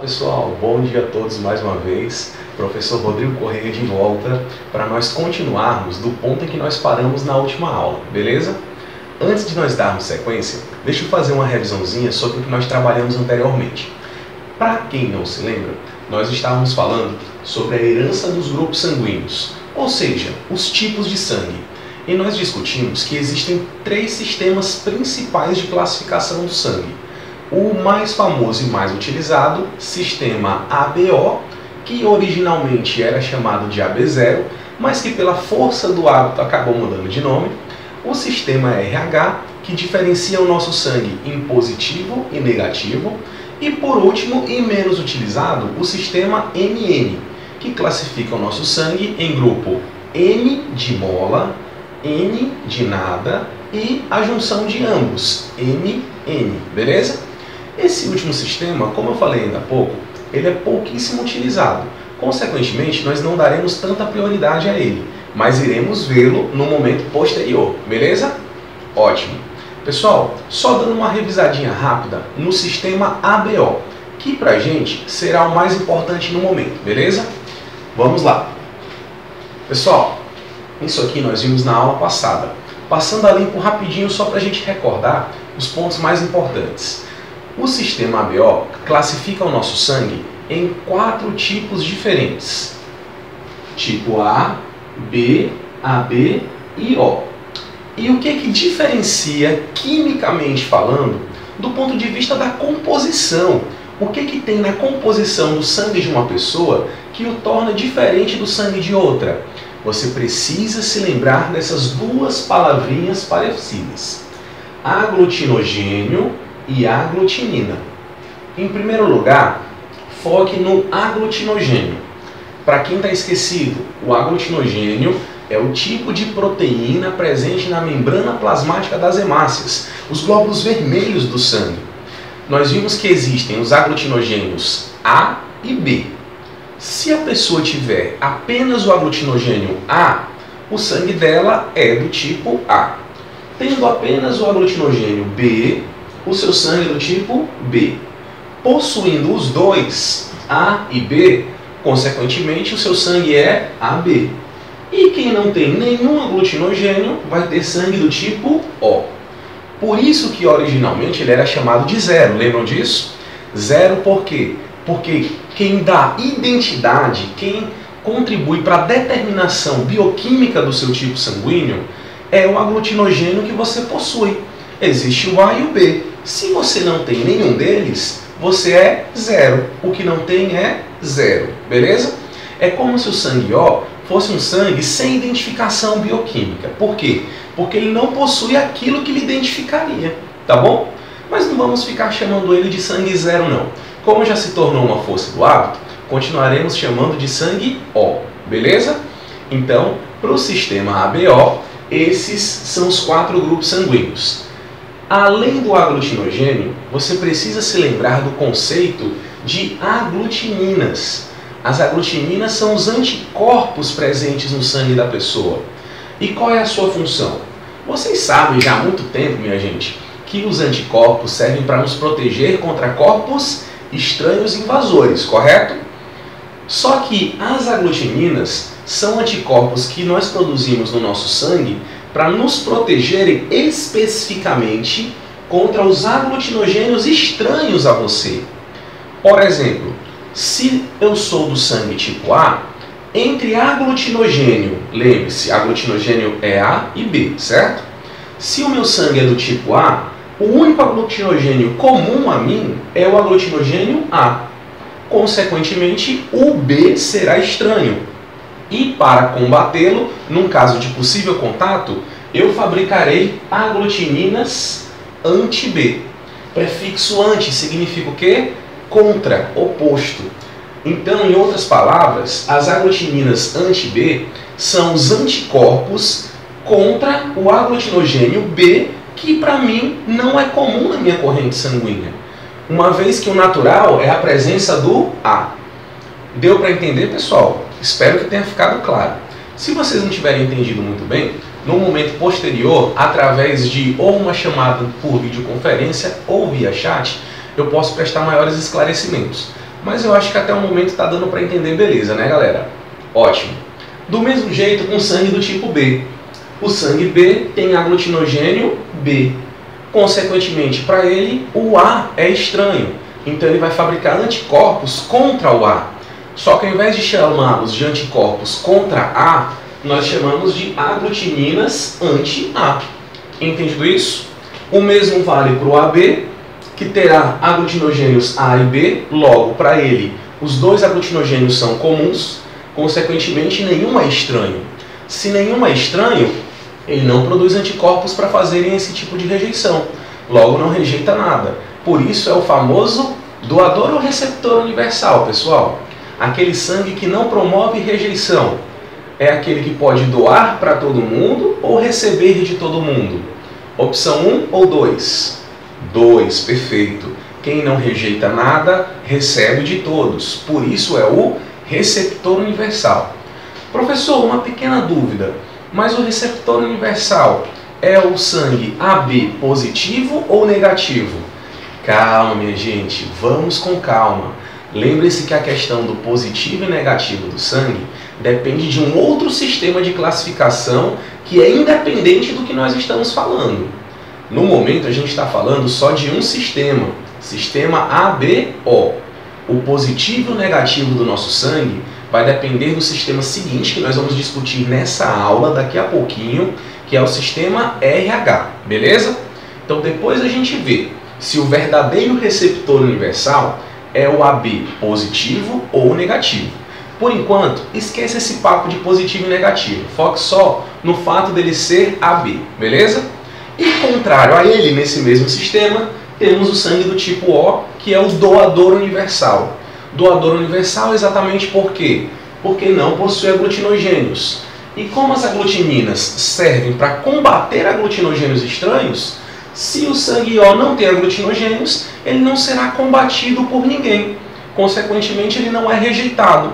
Pessoal, bom dia a todos mais uma vez. Professor Rodrigo Correia de volta para nós continuarmos do ponto em que nós paramos na última aula, beleza? Antes de nós darmos sequência, deixa eu fazer uma revisãozinha sobre o que nós trabalhamos anteriormente. Para quem não se lembra, nós estávamos falando sobre a herança dos grupos sanguíneos, ou seja, os tipos de sangue. E nós discutimos que existem três sistemas principais de classificação do sangue. O mais famoso e mais utilizado, sistema ABO, que originalmente era chamado de AB0, mas que pela força do hábito acabou mudando de nome. O sistema RH, que diferencia o nosso sangue em positivo e negativo. E por último, e menos utilizado, o sistema MN, que classifica o nosso sangue em grupo M de mola, N de nada e a junção de ambos, MN, beleza? Esse último sistema, como eu falei ainda há pouco, ele é pouquíssimo utilizado. Consequentemente, nós não daremos tanta prioridade a ele, mas iremos vê-lo no momento posterior, beleza? Ótimo. Pessoal, só dando uma revisadinha rápida no sistema ABO, que pra gente será o mais importante no momento, beleza? Vamos lá. Pessoal, isso aqui nós vimos na aula passada. Passando a limpo rapidinho só pra gente recordar os pontos mais importantes. O sistema ABO classifica o nosso sangue em 4 tipos diferentes. Tipo A, B, AB e O. E o que diferencia, quimicamente falando, do ponto de vista da composição? O que tem na composição do sangue de uma pessoa que o torna diferente do sangue de outra? Você precisa se lembrar dessas duas palavrinhas parecidas: aglutinogênio e aglutinina. Em primeiro lugar, foque no aglutinogênio. Para quem está esquecido, o aglutinogênio é o tipo de proteína presente na membrana plasmática das hemácias, os glóbulos vermelhos do sangue. Nós vimos que existem os aglutinogênios A e B. Se a pessoa tiver apenas o aglutinogênio A, o sangue dela é do tipo A. Tendo apenas o aglutinogênio B, o seu sangue é do tipo B. Possuindo os dois, A e B, consequentemente o seu sangue é AB. E quem não tem nenhum aglutinogênio vai ter sangue do tipo O. Por isso que originalmente ele era chamado de zero, lembram disso? Zero por quê? Porque quem dá identidade, quem contribui para a determinação bioquímica do seu tipo sanguíneo é o aglutinogênio que você possui. Existe o A e o B. Se você não tem nenhum deles, você é zero. O que não tem é zero, beleza? É como se o sangue O fosse um sangue sem identificação bioquímica. Por quê? Porque ele não possui aquilo que lhe identificaria, tá bom? Mas não vamos ficar chamando ele de sangue zero, não. Como já se tornou uma força do hábito, continuaremos chamando de sangue O, beleza? Então, para o sistema ABO, esses são os 4 grupos sanguíneos. Além do aglutinogênio, você precisa se lembrar do conceito de aglutininas. As aglutininas são os anticorpos presentes no sangue da pessoa. E qual é a sua função? Vocês sabem já há muito tempo, minha gente, que os anticorpos servem para nos proteger contra corpos estranhos invasores, correto? Só que as aglutininas são anticorpos que nós produzimos no nosso sangue para nos protegerem especificamente contra os aglutinogênios estranhos a você. Por exemplo, se eu sou do sangue tipo A, entre aglutinogênio, lembre-se, aglutinogênio é A e B, certo? Se o meu sangue é do tipo A, o único aglutinogênio comum a mim é o aglutinogênio A. Consequentemente, o B será estranho. E para combatê-lo, num caso de possível contato, eu fabricarei aglutininas anti-B. Prefixo anti significa o quê? Contra, oposto. Então, em outras palavras, as aglutininas anti-B são os anticorpos contra o aglutinogênio B, que para mim não é comum na minha corrente sanguínea, uma vez que o natural é a presença do A. Deu para entender, pessoal? Espero que tenha ficado claro. Se vocês não tiverem entendido muito bem, no momento posterior, através de ou uma chamada por videoconferência ou via chat, eu posso prestar maiores esclarecimentos. mas eu acho que até o momento está dando para entender beleza, né, galera? Ótimo. Do mesmo jeito com sangue do tipo B. O sangue B tem aglutinogênio B. Consequentemente, para ele, o A é estranho. Então ele vai fabricar anticorpos contra o A. Só que ao invés de chamá-los de anticorpos contra A, nós chamamos de aglutininas anti-A. Entendido isso? O mesmo vale para o AB, que terá aglutinogênios A e B. Logo, para ele, os dois aglutinogênios são comuns. Consequentemente, nenhum é estranho. Se nenhum é estranho, ele não produz anticorpos para fazerem esse tipo de rejeição. Logo, não rejeita nada. Por isso é o famoso doador ou receptor universal, pessoal. Aquele sangue que não promove rejeição. É aquele que pode doar para todo mundo ou receber de todo mundo. Opção 1 ou 2? 2, perfeito. Quem não rejeita nada, recebe de todos. Por isso é o receptor universal. Professor, uma pequena dúvida. Mas o receptor universal é o sangue AB positivo ou negativo? Calma, minha gente, vamos com calma. Lembre-se que a questão do positivo e negativo do sangue depende de um outro sistema de classificação que é independente do que nós estamos falando. No momento a gente está falando só de um sistema, sistema ABO. O positivo e o negativo do nosso sangue vai depender do sistema seguinte que nós vamos discutir nessa aula daqui a pouquinho, que é o sistema RH, beleza? Então depois a gente vê se o verdadeiro receptor universal é o AB positivo ou negativo. Por enquanto, esqueça esse papo de positivo e negativo. Foque só no fato dele ser AB, beleza? E contrário a ele, nesse mesmo sistema, temos o sangue do tipo O, que é o doador universal. Doador universal exatamente por quê? Porque não possui aglutinogênios. E como as aglutininas servem para combater aglutinogênios estranhos, se o sangue O não tem aglutinogênios, ele não será combatido por ninguém. Consequentemente, ele não é rejeitado.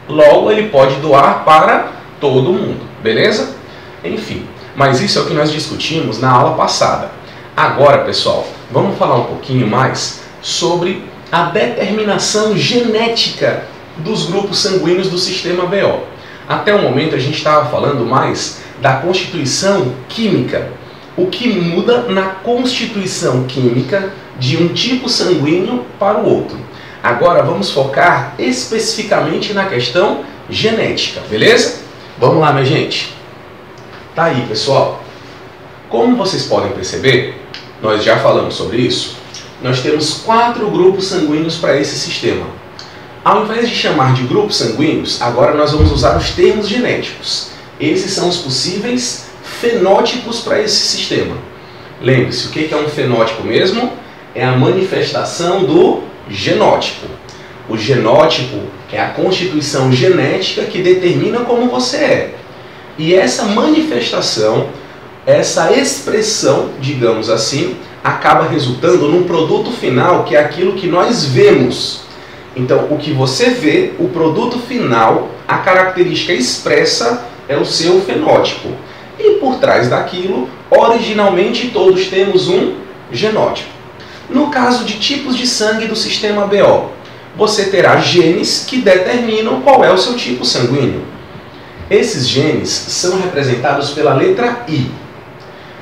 Logo, ele pode doar para todo mundo, beleza? Enfim, mas isso é o que nós discutimos na aula passada. Agora, pessoal, vamos falar um pouquinho mais sobre a determinação genética dos grupos sanguíneos do sistema BO. Até o momento a gente estava falando mais da constituição química. O que muda na constituição química de um tipo sanguíneo para o outro. Agora vamos focar especificamente na questão genética, beleza? Vamos lá, minha gente. Tá aí, pessoal. Como vocês podem perceber, nós já falamos sobre isso, nós temos 4 grupos sanguíneos para esse sistema. Ao invés de chamar de grupos sanguíneos, agora nós vamos usar os termos genéticos. Esses são os possíveis fenótipos para esse sistema. Lembre-se, o que é um fenótipo mesmo? É a manifestação do genótipo. O genótipo é a constituição genética que determina como você é. E essa manifestação, essa expressão, digamos assim, acaba resultando num produto final, que é aquilo que nós vemos. Então, o que você vê, o produto final, a característica expressa é o seu fenótipo. E por trás daquilo, originalmente todos temos um genótipo. No caso de tipos de sangue do sistema BO, você terá genes que determinam qual é o seu tipo sanguíneo. Esses genes são representados pela letra I,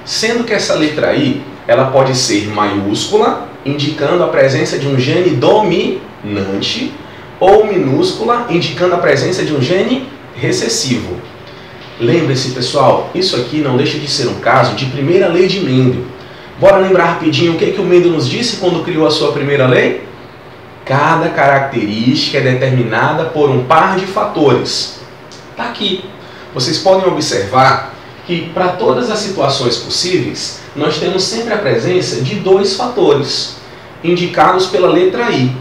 sendo que essa letra I ela pode ser maiúscula, indicando a presença de um gene dominante, ou minúscula, indicando a presença de um gene recessivo. Lembre-se, pessoal, isso aqui não deixa de ser um caso de primeira lei de Mendel. Bora lembrar rapidinho o que o Mendel nos disse quando criou a sua primeira lei? Cada característica é determinada por um par de fatores. Está aqui. Vocês podem observar que para todas as situações possíveis, nós temos sempre a presença de 2 fatores, indicados pela letra I.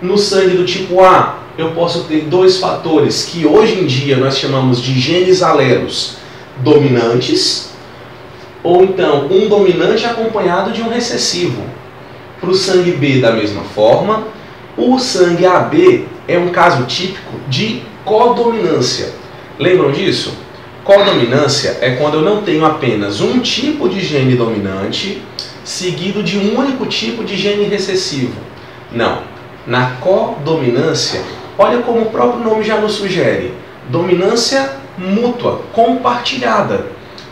No sangue do tipo A, eu posso ter 2 fatores que hoje em dia nós chamamos de genes alelos dominantes, ou então um dominante acompanhado de um recessivo. Para o sangue B, da mesma forma, o sangue AB é um caso típico de codominância. Lembram disso? Codominância é quando eu não tenho apenas um tipo de gene dominante seguido de um único tipo de gene recessivo. Não. Na codominância, olha como o próprio nome já nos sugere, dominância mútua, compartilhada.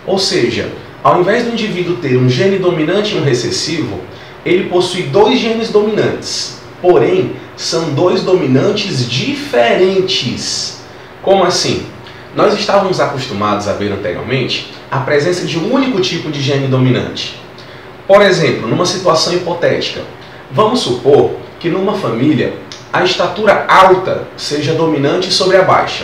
Ou seja, ao invés do indivíduo ter um gene dominante e um recessivo, ele possui dois genes dominantes, porém, são dois dominantes diferentes. Como assim? Nós estávamos acostumados a ver anteriormente a presença de um único tipo de gene dominante. Por exemplo, numa situação hipotética, vamos supor que numa família a estatura alta seja dominante sobre a baixa,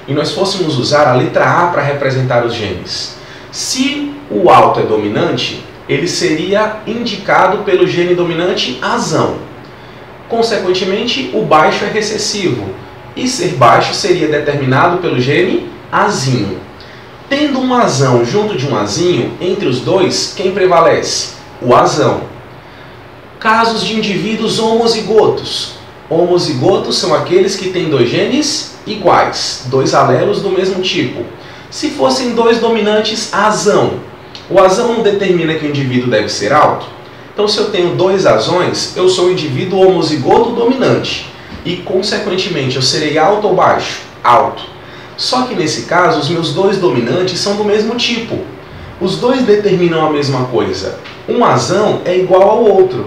e nós fôssemos usar a letra A para representar os genes. Se o alto é dominante, ele seria indicado pelo gene dominante azão. Consequentemente, o baixo é recessivo, e ser baixo seria determinado pelo gene azinho. Tendo um azão junto de um azinho, entre os dois, quem prevalece? O azão. Casos de indivíduos homozigotos. Homozigotos são aqueles que têm dois genes iguais, dois alelos do mesmo tipo. Se fossem dois dominantes azão, o azão não determina que o indivíduo deve ser alto? Então, se eu tenho dois azões, eu sou um indivíduo homozigoto dominante. E, consequentemente, eu serei alto ou baixo? Alto. Só que, nesse caso, os meus dois dominantes são do mesmo tipo. Os dois determinam a mesma coisa. Um azão é igual ao outro.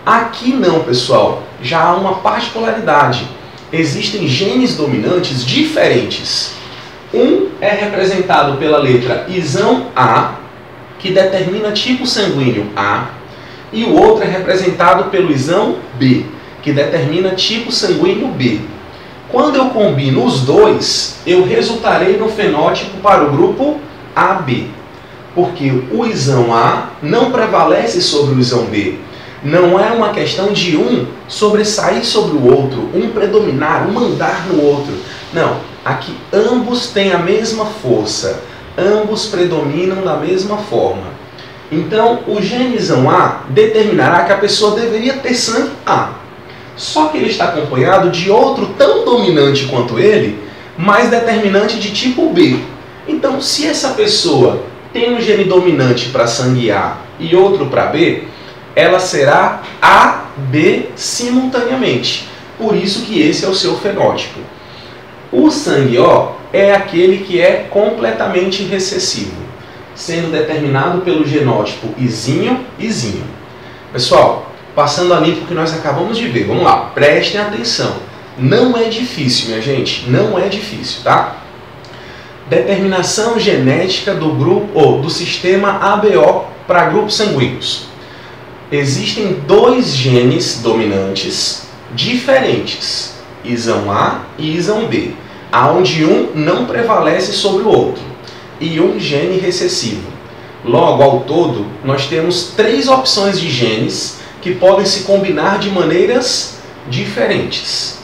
Aqui não, pessoal. Já há uma particularidade. Existem genes dominantes diferentes. Um é representado pela letra isão A, que determina tipo sanguíneo A, e o outro é representado pelo isão B, que determina tipo sanguíneo B. Quando eu combino os dois, eu resultarei no fenótipo para o grupo AB, porque o isão A não prevalece sobre o isão B. Não é uma questão de um sobressair sobre o outro, um predominar, um mandar no outro. Não, aqui ambos têm a mesma força, ambos predominam da mesma forma. Então, o gene isão A determinará que a pessoa deveria ter sangue A. Só que ele está acompanhado de outro tão dominante quanto ele, mas determinante de tipo B. Então, se essa pessoa tem um gene dominante para sangue A e outro para B, ela será AB simultaneamente. Por isso que esse é o seu fenótipo. O sangue O é aquele que é completamente recessivo, sendo determinado pelo genótipo Izinho. Pessoal, passando a limpo o que nós acabamos de ver, vamos lá, prestem atenção. Não é difícil, minha gente, não é difícil, tá? Determinação genética do grupo ou do sistema ABO para grupos sanguíneos. Existem dois genes dominantes diferentes, isão A e isão B, onde um não prevalece sobre o outro, e um gene recessivo. Logo, ao todo, nós temos três opções de genes que podem se combinar de maneiras diferentes.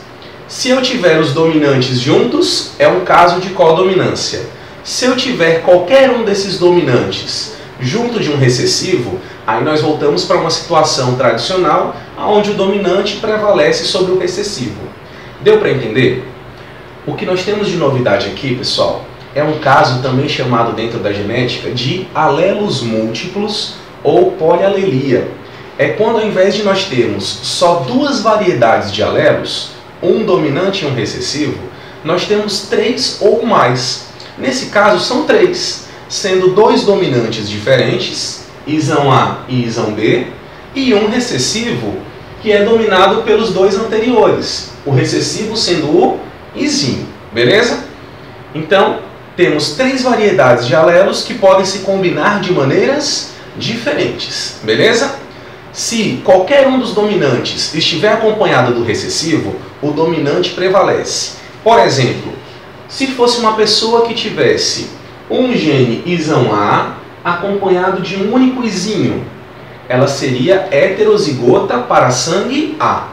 Se eu tiver os dominantes juntos, é um caso de codominância. Se eu tiver qualquer um desses dominantes junto de um recessivo, aí nós voltamos para uma situação tradicional, onde o dominante prevalece sobre o recessivo. Deu para entender? O que nós temos de novidade aqui, pessoal, é um caso também chamado dentro da genética de alelos múltiplos ou polialelia. É quando, ao invés de nós termos só duas variedades de alelos, um dominante e um recessivo, nós temos três ou mais. Nesse caso, são três, sendo dois dominantes diferentes, isão A e isão B, e um recessivo que é dominado pelos dois anteriores, o recessivo sendo o izinho, beleza? Então, temos três variedades de alelos que podem se combinar de maneiras diferentes, beleza? Se qualquer um dos dominantes estiver acompanhado do recessivo, o dominante prevalece. Por exemplo, se fosse uma pessoa que tivesse um gene isão A acompanhado de um único izinho, ela seria heterozigota para sangue A.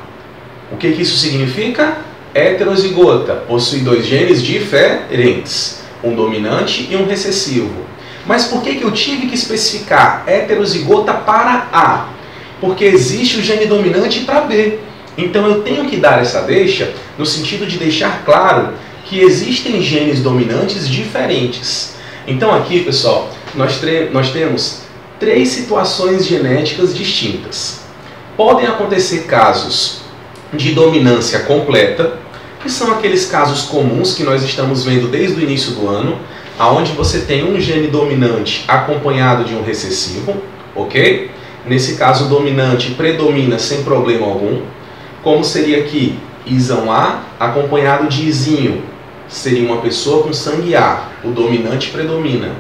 O que isso significa? Heterozigota possui dois genes diferentes, um dominante e um recessivo. Mas por que eu tive que especificar heterozigota para A? Porque existe o gene dominante para B. Então eu tenho que dar essa deixa no sentido de deixar claro que existem genes dominantes diferentes. Então aqui, pessoal, nós temos três situações genéticas distintas. Podem acontecer casos de dominância completa, que são aqueles casos comuns que nós estamos vendo desde o início do ano, aonde você tem um gene dominante acompanhado de um recessivo, ok? Nesse caso, o dominante predomina sem problema algum. Como seria aqui? Isão A acompanhado de Izinho. Seria uma pessoa com sangue A, o dominante predomina.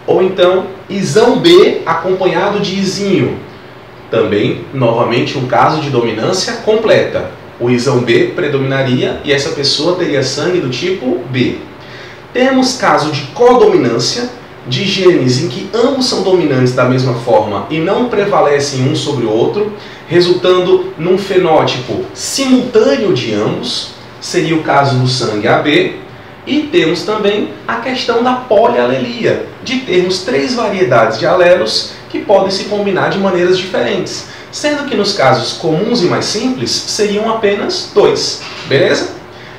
Ou então, Isão B acompanhado de Izinho. Também, novamente, um caso de dominância completa. O Isão B predominaria e essa pessoa teria sangue do tipo B. Temos caso de codominância, de genes em que ambos são dominantes da mesma forma e não prevalecem um sobre o outro, resultando num fenótipo simultâneo de ambos, seria o caso do sangue AB. E temos também a questão da polialelia, de termos 3 variedades de alelos que podem se combinar de maneiras diferentes, sendo que nos casos comuns e mais simples seriam apenas 2, beleza?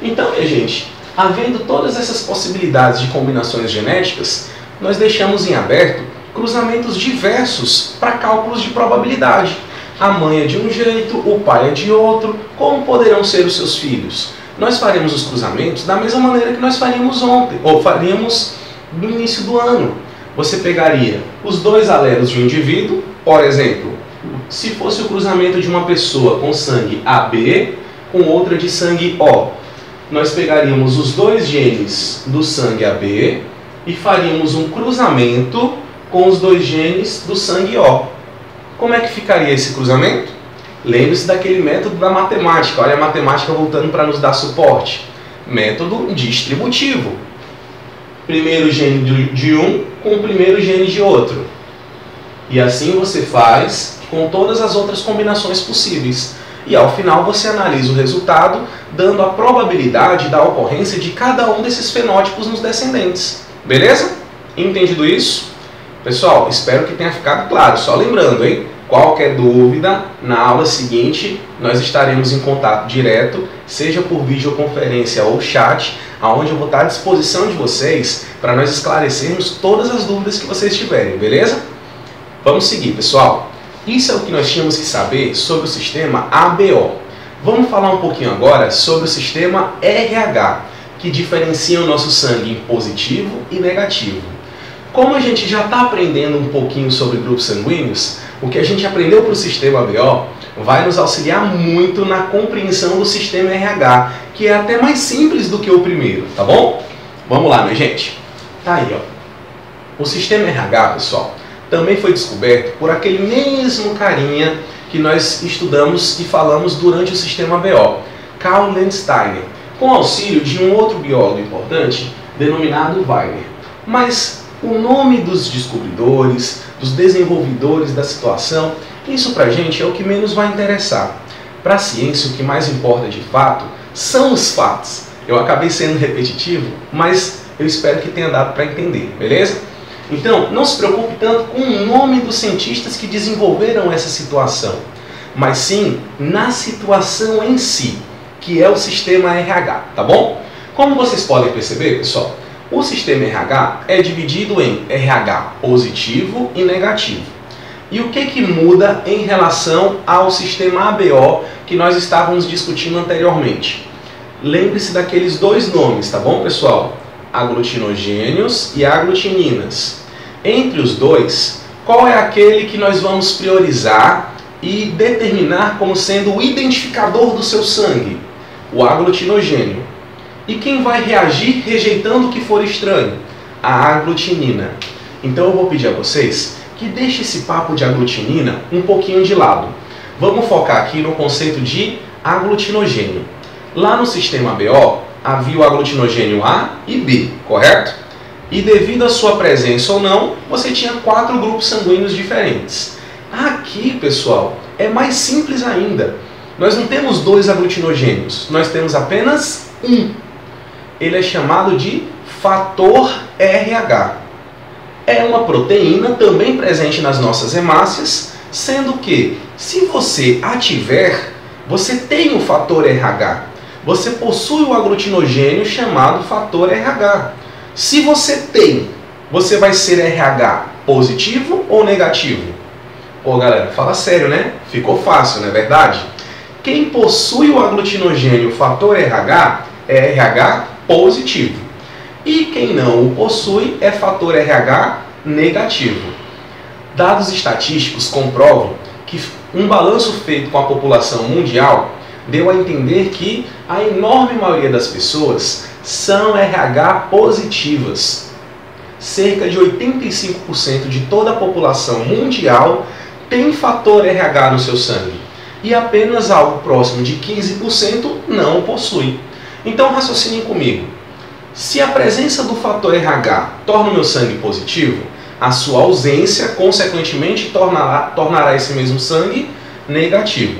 Então, gente, havendo todas essas possibilidades de combinações genéticas, nós deixamos em aberto cruzamentos diversos para cálculos de probabilidade. A mãe é de um jeito, o pai é de outro, como poderão ser os seus filhos? Nós faremos os cruzamentos da mesma maneira que nós faríamos ontem, ou faríamos no início do ano. Você pegaria os 2 alelos de um indivíduo, por exemplo, se fosse o cruzamento de uma pessoa com sangue AB com outra de sangue O. Nós pegaríamos os 2 genes do sangue AB e faríamos um cruzamento com os 2 genes do sangue O. Como é que ficaria esse cruzamento? Lembre-se daquele método da matemática. Olha a matemática voltando para nos dar suporte. Método distributivo. Primeiro gene de um com o primeiro gene de outro. E assim você faz com todas as outras combinações possíveis. E ao final você analisa o resultado, dando a probabilidade da ocorrência de cada um desses fenótipos nos descendentes. Beleza? Entendido isso? Pessoal, espero que tenha ficado claro. Só lembrando, hein? Qualquer dúvida, na aula seguinte nós estaremos em contato direto, seja por videoconferência ou chat, onde eu vou estar à disposição de vocês para nós esclarecermos todas as dúvidas que vocês tiverem, beleza? Vamos seguir, pessoal. Isso é o que nós tínhamos que saber sobre o sistema ABO. Vamos falar um pouquinho agora sobre o sistema RH, que diferencia o nosso sangue em positivo e negativo. Como a gente já está aprendendo um pouquinho sobre grupos sanguíneos, o que a gente aprendeu para o sistema ABO vai nos auxiliar muito na compreensão do sistema RH, que é até mais simples do que o primeiro, tá bom? Vamos lá, minha gente. Tá aí, ó. O sistema RH, pessoal, também foi descoberto por aquele mesmo carinha que nós estudamos e falamos durante o sistema ABO, Karl Landsteiner, com auxílio de um outro biólogo importante denominado Weiner. Mas o nome dos descobridores, dos desenvolvedores da situação, isso pra gente é o que menos vai interessar. Para a ciência, o que mais importa de fato são os fatos. Eu acabei sendo repetitivo, mas eu espero que tenha dado para entender, beleza? Então, não se preocupe tanto com o nome dos cientistas que desenvolveram essa situação, mas sim na situação em si, que é o sistema RH, tá bom? Como vocês podem perceber, pessoal, o sistema RH é dividido em RH positivo e negativo. E o que muda em relação ao sistema ABO que nós estávamos discutindo anteriormente? Lembre-se daqueles 2 nomes, tá bom, pessoal? Aglutinogênios e aglutininas. Entre os 2, qual é aquele que nós vamos priorizar e determinar como sendo o identificador do seu sangue? O aglutinogênio. E quem vai reagir rejeitando o que for estranho? A aglutinina. Então eu vou pedir a vocês que deixem esse papo de aglutinina um pouquinho de lado. Vamos focar aqui no conceito de aglutinogênio. Lá no sistema ABO havia o aglutinogênio A e B, correto? E devido à sua presença ou não, você tinha 4 grupos sanguíneos diferentes. Aqui, pessoal, é mais simples ainda. Nós não temos 2 aglutinogênios, nós temos apenas um. Ele é chamado de fator RH. É uma proteína também presente nas nossas hemácias, sendo que, se você a tiver, você tem o fator RH. Você possui o aglutinogênio chamado fator RH. Se você tem, você vai ser RH positivo ou negativo? Pô, galera, fala sério, né? Ficou fácil, não é verdade? quem possui o aglutinogênio fator RH é RH positivo. E quem não o possui é fator RH negativo. Dados estatísticos comprovam que um balanço feito com a população mundial deu a entender que a enorme maioria das pessoas são RH positivas. Cerca de 85% de toda a população mundial tem fator RH no seu sangue. E apenas algo próximo de 15% não o possui. Então raciocinem comigo. Se a presença do fator RH torna o meu sangue positivo, a sua ausência, consequentemente, tornará esse mesmo sangue negativo.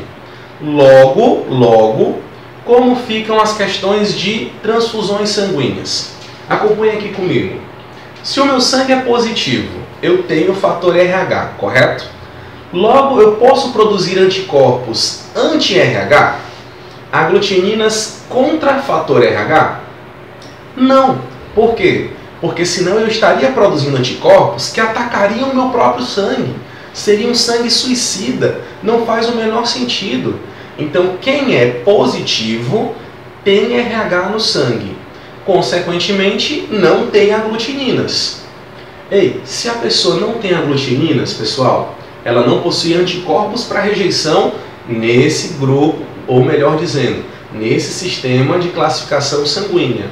Logo, como ficam as questões de transfusões sanguíneas? Acompanhe aqui comigo. Se o meu sangue é positivo, eu tenho fator RH, correto? Logo, eu posso produzir anticorpos anti-RH? Aglutininas contra fator RH? Não. Por quê? Porque senão eu estaria produzindo anticorpos que atacariam o meu próprio sangue. Seria um sangue suicida. Não faz o menor sentido. Então, quem é positivo tem RH no sangue. Consequentemente, não tem aglutininas. Ei, se a pessoa não tem aglutininas, pessoal, ela não possui anticorpos para rejeição nesse grupo, ou melhor dizendo, nesse sistema de classificação sanguínea.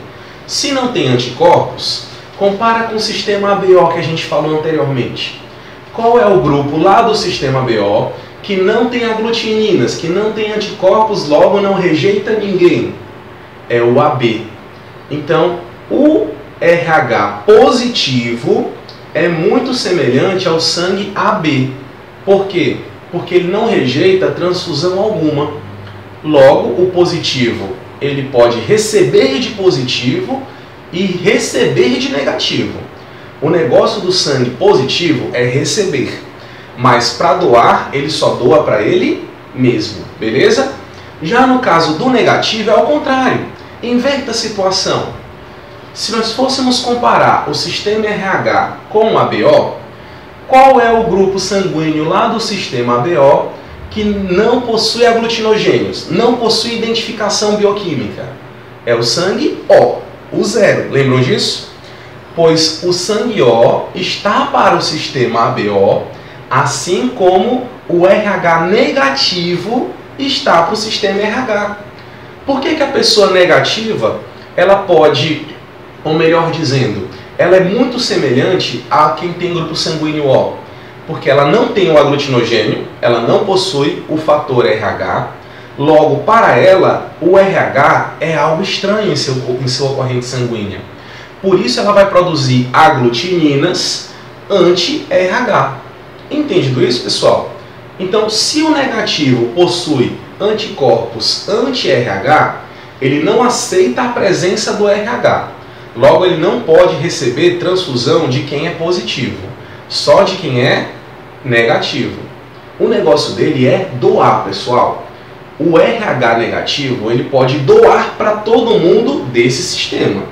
Se não tem anticorpos, compara com o sistema ABO que a gente falou anteriormente. Qual é o grupo lá do sistema ABO que não tem aglutininas, que não tem anticorpos, logo não rejeita ninguém? É o AB. Então, o RH positivo é muito semelhante ao sangue AB. Por quê? Porque ele não rejeita transfusão alguma. Logo, o positivo ele pode receber de positivo e receber de negativo. O negócio do sangue positivo é receber, mas para doar, ele só doa para ele mesmo, beleza? Já no caso do negativo é ao contrário, inverta a situação. Se nós fôssemos comparar o sistema RH com o ABO, qual é o grupo sanguíneo lá do sistema ABO que não possui aglutinogênios, não possui identificação bioquímica? É o sangue O, o zero. Lembram disso? Pois o sangue O está para o sistema ABO, assim como o RH negativo está para o sistema RH. Por que a pessoa negativa, ela pode, ou melhor dizendo, ela é muito semelhante a quem tem grupo sanguíneo O? Porque ela não tem o aglutinogênio, ela não possui o fator RH, logo, para ela, o RH é algo estranho em sua corrente sanguínea. Por isso, ela vai produzir aglutininas anti-RH. Entendido isso, pessoal? Então, se o negativo possui anticorpos anti-RH, ele não aceita a presença do RH. Logo, ele não pode receber transfusão de quem é positivo, só de quem é negativo. O negócio dele é doar, pessoal. O RH negativo, ele pode doar para todo mundo desse sistema,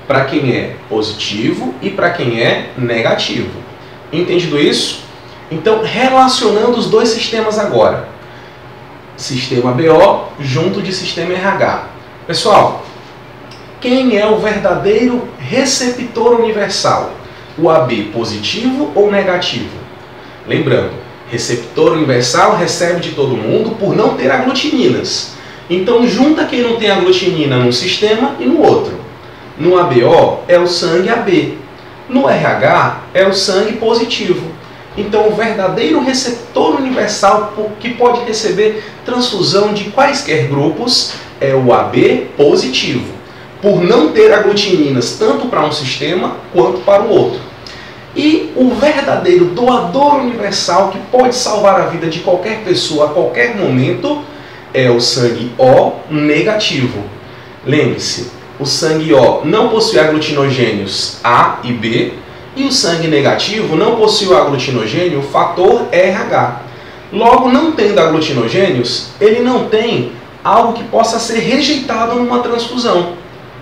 para quem é positivo e para quem é negativo. Entendido isso? Então, relacionando os dois sistemas agora. Sistema BO junto de sistema RH. Pessoal, quem é o verdadeiro receptor universal? O AB positivo ou negativo? Lembrando, receptor universal recebe de todo mundo por não ter aglutininas. Então, junta quem não tem aglutinina num sistema e no outro. No ABO é o sangue AB. No RH é o sangue positivo. Então, o verdadeiro receptor universal que pode receber transfusão de quaisquer grupos é o AB positivo, por não ter aglutininas tanto para um sistema quanto para o outro. E o verdadeiro doador universal que pode salvar a vida de qualquer pessoa a qualquer momento é o sangue O negativo. Lembre-se, o sangue O não possui aglutinogênios A e B, e o sangue negativo não possui o aglutinogênio fator RH. Logo, não tendo aglutinogênios, ele não tem algo que possa ser rejeitado numa transfusão.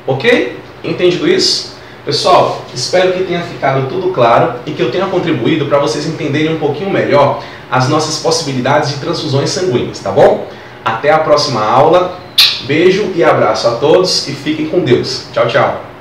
Ok? Entendido isso? Pessoal, espero que tenha ficado tudo claro e que eu tenha contribuído para vocês entenderem um pouquinho melhor as nossas possibilidades de transfusões sanguíneas, tá bom? Até a próxima aula. Beijo e abraço a todos e fiquem com Deus. Tchau, tchau.